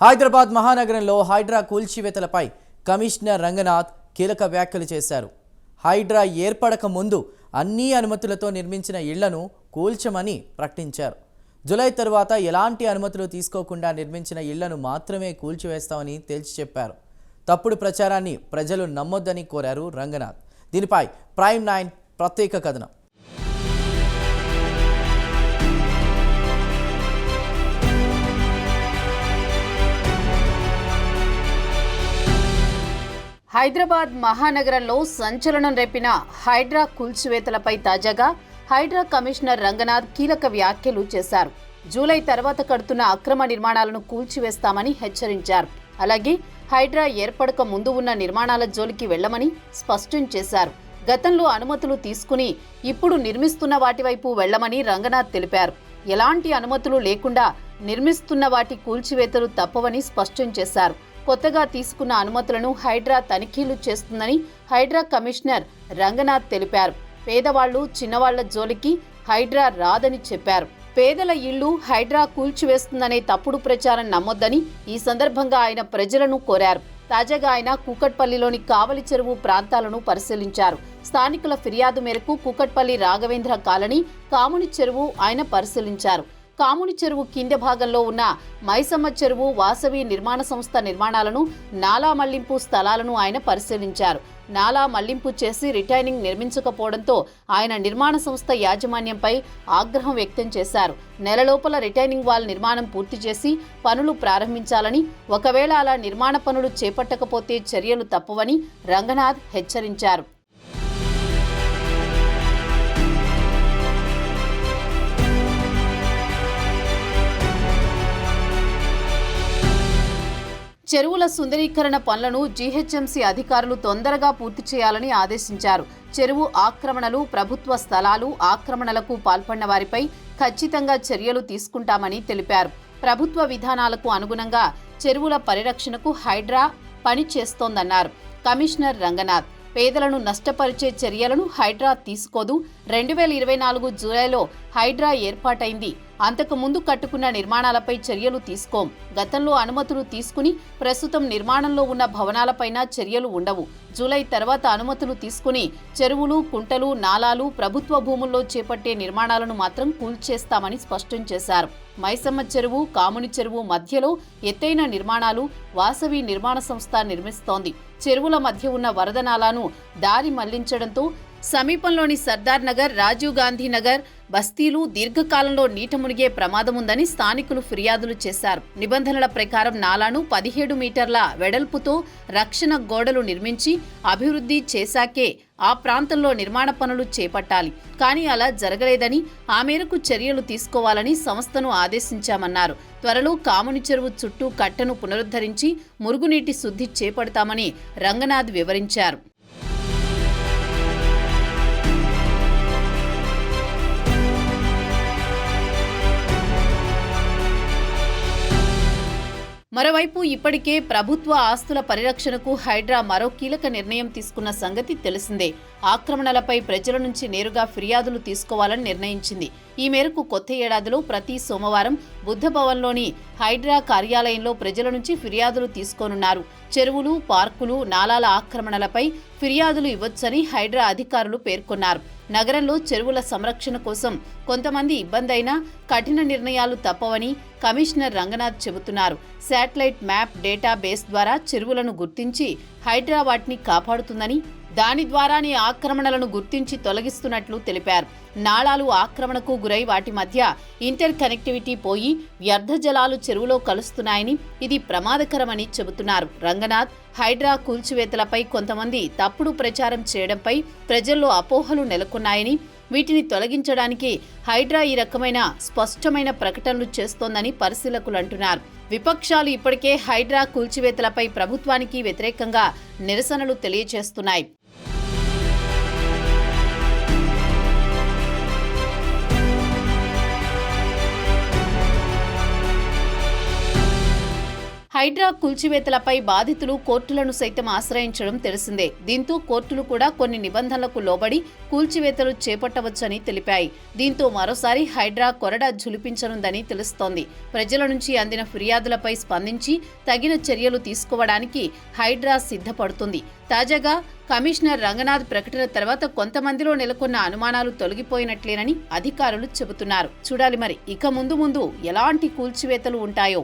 హైదరాబాద్ మహానగరంలో హైడ్రా కూల్చివేతలపై కమిషనర్ రంగనాథ్ కీలక వ్యాఖ్యలు చేశారు. హైడ్రా ఏర్పడక ముందు అన్ని అనుమతులతో నిర్మించిన ఇళ్లను కూల్చమని ప్రకటించారు. జూలై తర్వాత ఎలాంటి అనుమతులు తీసుకోకుండా నిర్మించిన ఇళ్లను మాత్రమే కూల్చివేస్తామని తేల్చి చెప్పారు. తప్పుడు ప్రచారాన్ని ప్రజలు నమ్మొద్దని కోరారు రంగనాథ్. దీనిపై ప్రైమ్ 9 ప్రత్యేక కథనం. హైదరాబాద్ మహానగరంలో సంచలనం రేపిన హైడ్రా కూల్చివేతలపై తాజాగా హైడ్రా కమిషనర్ రంగనాథ్ కీలక వ్యాఖ్యలు చేశారు. జూలై తర్వాత కడుతున్న అక్రమ నిర్మాణాలను కూల్చివేస్తామని హెచ్చరించారు. అలాగే హైడ్రా ఏర్పడక ముందు ఉన్న నిర్మాణాల జోలికి వెళ్లమని స్పష్టం చేశారు. గతంలో అనుమతులు తీసుకుని ఇప్పుడు నిర్మిస్తున్న వాటి వైపు వెళ్లమని రంగనాథ్ తెలిపారు. ఎలాంటి అనుమతులు లేకుండా నిర్మిస్తున్న వాటి కూల్చివేతలు తప్పవని స్పష్టం చేశారు. కొత్తగా తీసుకున్న అనుమతులను హైడ్రా తనిఖీలు చేస్తుందని హైడ్రా కమిషనర్ రంగనాథ్ తెలిపారు. పేదవాళ్లు చిన్నవాళ్ల జోలికి హైడ్రా రాదని చెప్పారు. పేదల ఇళ్లు హైడ్రా కూల్చివేస్తుందనే తప్పుడు ప్రచారం నమ్మొద్దని ఈ సందర్భంగా ఆయన ప్రజలను కోరారు. తాజాగా ఆయన కూకట్పల్లిలోని కావలి చెరువు ప్రాంతాలను పరిశీలించారు. స్థానికుల ఫిర్యాదు మేరకు కూకట్పల్లి రాఘవేంద్ర కాలనీ, కాముని చెరువు ఆయన పరిశీలించారు. కాముని చెరువు కింద భాగంలో ఉన్న మైసమ్మ చెరువు, వాసవి నిర్మాణ సంస్థ నిర్మాణాలను, నాలా మళ్లింపు స్థలాలను ఆయన పరిశీలించారు. నాలా మళ్లింపు చేసి రిటైనింగ్ నిర్మించకపోవడంతో ఆయన నిర్మాణ సంస్థ యాజమాన్యంపై ఆగ్రహం వ్యక్తం చేశారు. నెలలోపల రిటైనింగ్ వాల్ నిర్మాణం పూర్తి చేసి పనులు ప్రారంభించాలని, ఒకవేళ అలా నిర్మాణ పనులు చేపట్టకపోతే చర్యలు తప్పవని రంగనాథ్ హెచ్చరించారు. చెరువుల సుందరీకరణ పనులను జీహెచ్ఎంసీ అధికారులు తొందరగా పూర్తి చేయాలని ఆదేశించారు. చెరువు ఆక్రమణలు, ప్రభుత్వ స్థలాలు ఆక్రమణలకు పాల్పడిన వారిపై ఖచ్చితంగా చర్యలు తీసుకుంటామని తెలిపారు. ప్రభుత్వ విధానాలకు అనుగుణంగా చెరువుల పరిరక్షణకు హైడ్రా పని చేస్తోందన్నారు కమిషనర్ రంగనాథ్. పేదలను నష్టపరిచే చర్యలను హైడ్రా తీసుకోదు. 2024 జూలైలో హైడ్రా ఏర్పాటైంది. అంతకు ముందు కట్టుకున్న నిర్మాణాలపై చర్యలు తీసుకోం. గతంలో అనుమతులు తీసుకుని ప్రస్తుతం నిర్మాణంలో ఉన్న భవనాలపైన చర్యలు ఉండవు. జూలై తర్వాత అనుమతులు తీసుకుని చెరువులు, కుంటలు, నాలాలు, ప్రభుత్వ భూముల్లో చేపట్టే నిర్మాణాలను మాత్రం కూల్చేస్తామని స్పష్టం చేశారు. మైసమ్మ చెరువు, కాముని చెరువు మధ్యలో ఎత్తైన నిర్మాణాలు వాసవి నిర్మాణ సంస్థ నిర్మిస్తోంది. చెరువుల మధ్య ఉన్న వరద నాలాను దారి మళ్లించడంతో సమీపంలోని సర్దార్ నగర్, రాజీవ్ గాంధీ నగర్ బస్తీలు దీర్ఘకాలంలో నీట మునిగే ప్రమాదముందని స్థానికులు ఫిర్యాదులు చేశారు. నిబంధనల ప్రకారం నాలాను 17 మీటర్ల వెడల్పుతో రక్షణ గోడలు నిర్మించి అభివృద్ధి చేశాకే ఆ ప్రాంతంలో నిర్మాణ పనులు చేపట్టాలి. కానీ అలా జరగలేదని, ఆ మేరకు చర్యలు తీసుకోవాలని సంస్థను ఆదేశించామన్నారు. త్వరలో కాముని చెరువు చుట్టూ కట్టను పునరుద్ధరించి మురుగునీటి శుద్ధి చేపడతామని రంగనాథ్ వివరించారు. మరోవైపు ఇప్పటికే ప్రభుత్వ ఆస్తుల పరిరక్షణకు హైడ్రా మరో కీలక నిర్ణయం తీసుకున్న సంగతి తెలిసిందే. ఆక్రమణలపై ప్రజల నుంచి నేరుగా ఫిర్యాదులు తీసుకోవాలని నిర్ణయించింది. ఈ మేరకు కొత్త ఏడాదిలో ప్రతి సోమవారం బుద్ధభవన్లోని హైడ్రా కార్యాలయంలో ప్రజల నుంచి ఫిర్యాదులు తీసుకోనున్నారు. చెరువులు, పార్కులు, నాలాల ఆక్రమణలపై ఫిర్యాదులు ఇవ్వొచ్చని హైడ్రా అధికారులు పేర్కొన్నారు. నగరంలో చెరువుల సంరక్షణ కోసం కొంతమంది ఇబ్బందైనా కఠిన నిర్ణయాలు తప్పవని కమిషనర్ రంగనాథ్ చెబుతున్నారు. శాటిలైట్ మ్యాప్ డేటా బేస్ ద్వారా చెరువులను గుర్తించి హైడ్రా వాటిని కాపాడుతుందని, దాని ద్వారానే ఆక్రమణలను గుర్తించి తొలగిస్తున్నట్లు తెలిపారు. నాళాలు ఆక్రమణకు గురై వాటి మధ్య ఇంటర్ కనెక్టివిటీ పోయి వ్యర్థ జలాలు చెరువులో కలుస్తున్నాయని, ఇది ప్రమాదకరమని చెబుతున్నారు రంగనాథ్. హైడ్రా కూల్చివేతలపై కొంతమంది తప్పుడు ప్రచారం చేయడంపై ప్రజల్లో అపోహలు నెలకొన్నాయని, వీటిని తొలగించడానికి హైడ్రా ఈ రకమైన స్పష్టమైన ప్రకటనలు చేస్తోందని పరిశీలకులు అంటున్నారు. విపక్షాలు ఇప్పటికే హైడ్రా కూల్చివేతలపై ప్రభుత్వానికి వ్యతిరేకంగా నిరసనలు తెలియజేస్తున్నాయి. హైడ్రా కూల్చివేతలపై బాధితులు కోర్టులను సైతం ఆశ్రయించడం తెలిసిందే. దీంతో కోర్టులు కూడా కొన్ని నిబంధనలకు లోబడి కూల్చివేతలు చేపట్టవచ్చని తెలిపాయి. దీంతో మరోసారి హైడ్రా కొరడా ఝులిపించనుందని తెలుస్తోంది. ప్రజల నుంచి అందిన ఫిర్యాదులపై స్పందించి తగిన చర్యలు తీసుకోవడానికి హైడ్రా సిద్ధపడుతుంది. తాజాగా కమిషనర్ రంగనాథ్ ప్రకటన తర్వాత కొంతమందిలో నెలకొన్న అనుమానాలు తొలగిపోయినట్లేనని అధికారులు చెబుతున్నారు. చూడాలి మరి ఇక ముందు ఎలాంటి కూల్చివేతలు ఉంటాయో.